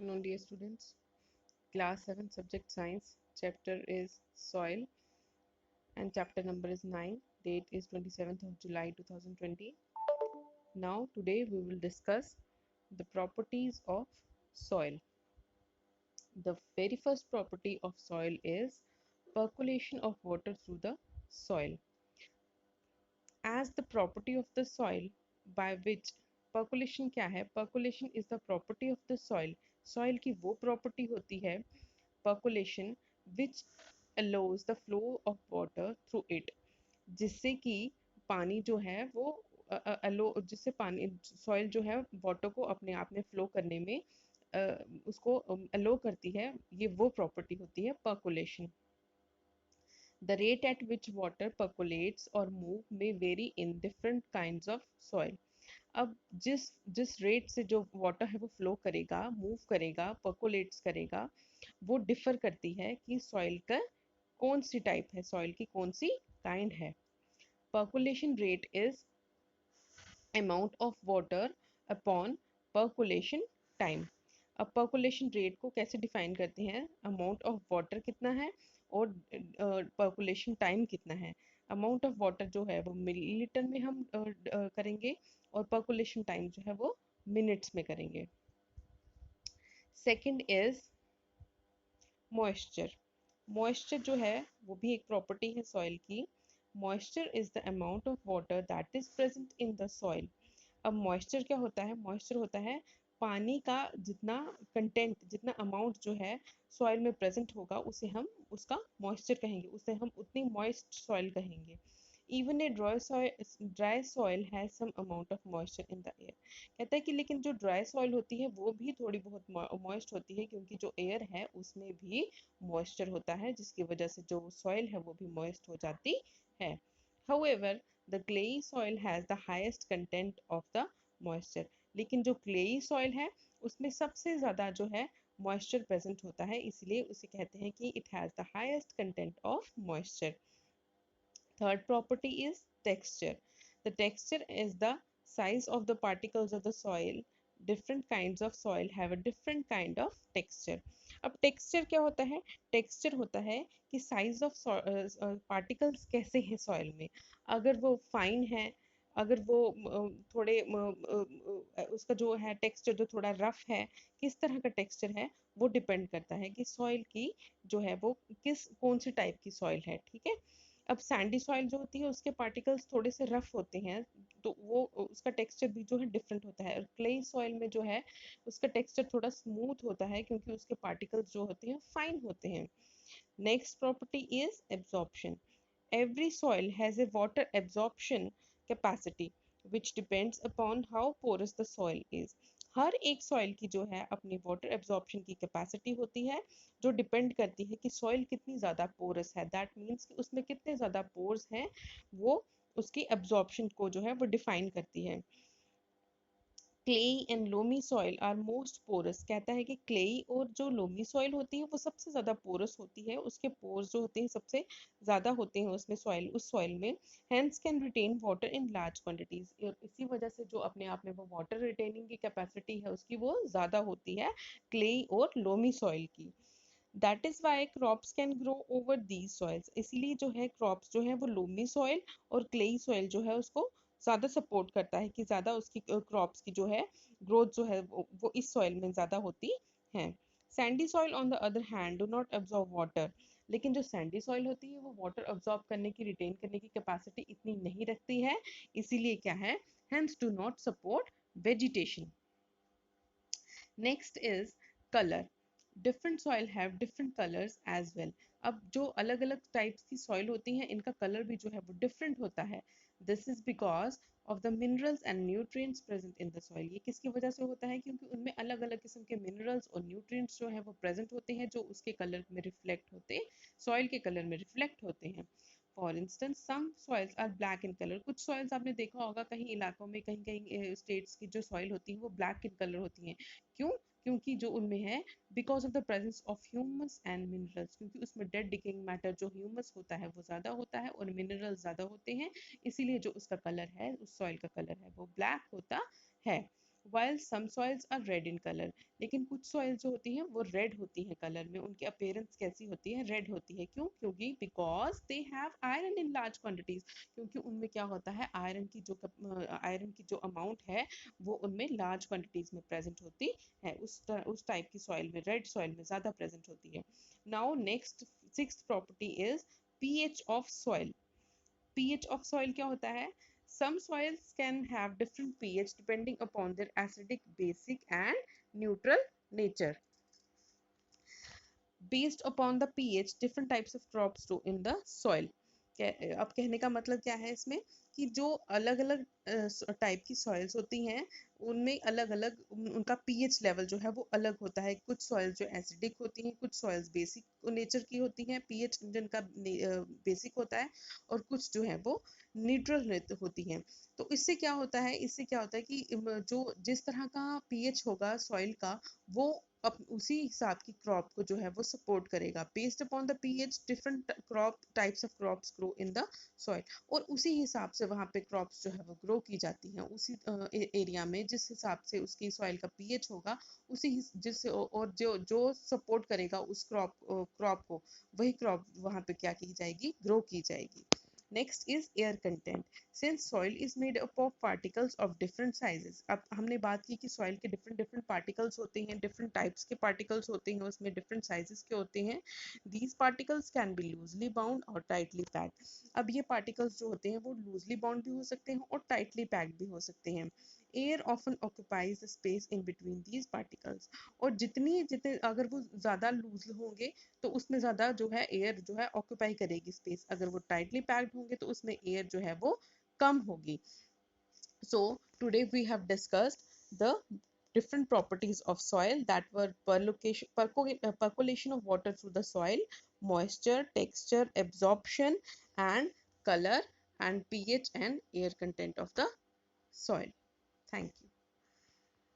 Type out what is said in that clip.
afternoon, dear students. Class 7, Subject Science. Chapter is Soil, and chapter number is 9. Date is 27th of July 2020. Now, today we will discuss the properties of soil. The very first property of soil is percolation of water through the soil. As the property of the soil by which percolation क्या है? Percolation is the property of the soil. Soil की वो property होती है percolation which allows the flow of water through it, जिससे कि पानी जो है वो जिससे पानी सॉइल जो है वाटर को अपने आप में फ्लो करने में उसको अलो करती है. ये वो प्रॉपर्टी होती है percolation. The rate at which water percolates or move may vary in different kinds of soil. अब जिस जिस रेट से जो वाटर है वो फ्लो करेगा, मूव करेगा, पर्कोलेट्स करेगा, वो डिफर करती है कि सॉइल का कौन सी टाइप है, सॉइल की कौन सी काइंड है. Percolation rate is amount of water upon percolation time. अब पर्कोलेशन रेट को कैसे डिफाइन करते हैं? अमाउंट ऑफ वाटर कितना है और पर्कोलेशन टाइम कितना है. अमाउंट ऑफ वाटर जो है वो मिलीलीटर में हम करेंगे और पर्कोलेशन टाइम जो है वो मिनट्स में करेंगे. Second is moisture. मॉइस्चर जो है वो भी एक प्रॉपर्टी है सॉइल की. Moisture is the amount of water that is present in the soil. अब मॉइस्चर क्या होता है? मॉइस्चर होता है पानी का जितना कंटेंट, जितना अमाउंट जो है सॉइल में प्रेजेंट होगा उसे हम उसका मॉइस्चर कहेंगे, उसे हम उतनी मॉइस्ट सॉइल कहेंगे. Even a dry soil has some amount of moisture in the air. कहता है कि लेकिन जो ड्राई सॉइल होती है वो भी थोड़ी बहुत मॉइस्ट होती है, क्योंकि जो एयर है उसमें भी मॉइस्चर होता है, जिसकी वजह से जो सॉइल है वो भी मॉइस्ट हो जाती है. However, the clayey soil has the highest content of the moisture. लेकिन जो क्लेई सॉइल है उसमें सबसे ज़्यादा जो है मॉइस्चर प्रेजेंट होता है, इसलिए उसे कहते हैं कि it has the highest content of moisture. Third property is texture. The texture is the size of the particles of the soil. Different kinds of soil have a different kind of texture. अब texture क्या होता है? Texture होता है कि size of particles कैसे हैं soil में. अगर वो fine है, अगर वो थोड़े उसका जो है टेक्सचर जो थोड़ा रफ है, किस तरह का टेक्सचर है वो डिपेंड करता है कि सॉइल की जो है वो कौन से टाइप की सॉइल है. ठीक है. अब सैंडी सॉइल जो होती है उसके पार्टिकल्स थोड़े से रफ होते हैं, तो वो उसका टेक्सचर भी जो है डिफरेंट होता है. और क्ले सॉइल में जो है उसका टेक्सचर थोड़ा स्मूथ होता है, क्योंकि उसके पार्टिकल्स जो होते हैं फाइन होते हैं. Next property is absorption. Every soil has a water absorption capacity which depends upon how porous the soil is. हर एक सॉइल की जो है अपनी वाटर एब्जॉर्प्शन की कैपेसिटी होती है, जो डिपेंड करती है कि सॉइल कितनी ज़्यादा पोरस है. दैट मीन्स कि उसमें कितने ज़्यादा पोर्स हैं, वो उसकी एब्जॉर्प्शन को जो है वो डिफाइन करती है. Clayey and loamy soil are most porous. कहता है कि क्लेई और जो लोमी सॉइल होती है वो सबसे ज़्यादा पोरस होती है, उसके पोर्स जो होते हैं सबसे ज़्यादा होते हैं उसमें सॉइल, उस सॉइल में. Hence can retain water in large quantities. इसी वजह से जो अपने आप में वो वाटर रिटेनिंग की कैपेसिटी है उसकी वो ज़्यादा होती है क्लेई और लोमी सॉइल की. That is why crops can grow over these soils. इसीलिए जो है क्रॉप्स जो है वो लोमी सॉइल और क्लेई सॉइल जो है उसको ज़्यादा सपोर्ट करता है, कि ज़्यादा उसकी क्रॉप्स की जो है ग्रोथ जो है वो इस सॉइल में ज़्यादा होती है. Sandy soil on the other hand do not absorb water. लेकिन जो सैंडी सॉइल होती है वो वाटर एब्जॉर्ब करने की, रिटेन करने की कैपेसिटी इतनी नहीं रखती है, इसीलिए क्या है, hence do not support vegetation. Next is colour. Different soil have different colours as well. अब जो अलग अलग टाइप्स की सॉइल होती हैं इनका कलर भी जो है वो डिफरेंट होता है. This is because of the minerals and nutrients present in the soil. ये किसकी वजह से होता है? क्योंकि उनमें अलग अलग किस्म के मिनरल्स और न्यूट्रिएंट्स जो है वो प्रेजेंट होते हैं, जो उसके कलर में रिफ्लेक्ट होते, सॉइल के कलर में रिफ्लेक्ट होते हैं. For instance some soils are black in colour. कुछ सॉइल्स आपने देखा होगा कहीं इलाकों में, कहीं कहीं स्टेट्स की जो सॉइल होती है वो ब्लैक इन कलर होती हैं. क्यों? क्योंकि जो उनमें है because of the presence of humus and minerals, क्योंकि उसमें डेड डिकेइंग मैटर जो ह्यूमस होता है वो ज़्यादा होता है और मिनरल ज़्यादा होते हैं, इसीलिए जो उसका कलर है, उस सॉइल का कलर है वो ब्लैक होता है. while some soils are red in color, लेकिन कुछ soil जो होती हैं वो red होती हैं कलर में, उनकी appearance कैसी होती है, red होती है। क्यों? क्योंकि because they have iron in large quantities, क्योंकि उनमें क्या होता है, आयरन की जो अमाउंट है वो उनमें लार्ज क्वांटिटीज में प्रेजेंट होती है, उस टाइप की सॉइल में, रेड सॉइल में ज्यादा प्रेजेंट होती है। Now next sixth property is pH of soil. pH of soil क्या होता है? Some soils can have different pH depending upon their acidic, basic and neutral nature. Based upon the pH, different types of crops grow in the soil. अब कहने का मतलब क्या है इसमें, कि जो अलग अलग टाइप की सॉइल्स होती हैं उनमें अलग अलग उनका पीएच लेवल जो है वो अलग होता है। कुछ सॉइल जो एसिडिक होती हैं, कुछ सॉइल्स बेसिक नेचर की होती हैं, पीएच जिनका बेसिक होता है, और कुछ जो है वो न्यूट्रल होती हैं। तो इससे क्या होता है, कि जो जिस तरह का पीएच होगा सॉइल का, वो अब उसी हिसाब की क्रॉप को जो है वो सपोर्ट करेगा। Based upon the pH different crop types of crops grow in the soil, और उसी हिसाब से वहाँ पे क्रॉप्स जो है वो ग्रो की जाती हैं उसी एरिया में, जिस हिसाब से उसकी सॉइल का पीएच होगा, जिस और जो जो सपोर्ट करेगा उस क्रॉप को, वही क्रॉप वहाँ पे क्या की जाएगी, ग्रो की जाएगी। Next is air content. Since soil is made up of particles of different sizes, अब हमने बात की कि सॉइल के डिफरेंट डिफरेंट पार्टिकल्स होते हैं, डिफरेंट टाइप्स के पार्टिकल्स होते हैं, उसमें डिफरेंट साइजेस के होते हैं। These particles can be loosely bound और टाइटली पैक्ड। अब ये पार्टिकल्स जो होते हैं वो लूजली बाउंड भी हो सकते हैं और टाइटली पैक्ड भी हो सकते हैं। Air often occupies the space in between these particles, और जितनी जितने अगर वो ज़्यादा लूज होंगे तो उसमें ज़्यादा जो है एयर जो है ऑक्यूपाई करेगी स्पेस, अगर वो टाइटली पैक्ड होंगे तो उसमें एयर जो है वो कम होगी। So today we have discussed the different properties of soil, that were percolation of water through the soil, moisture, texture, absorption and color, and pH and air content of the soil. Thank you.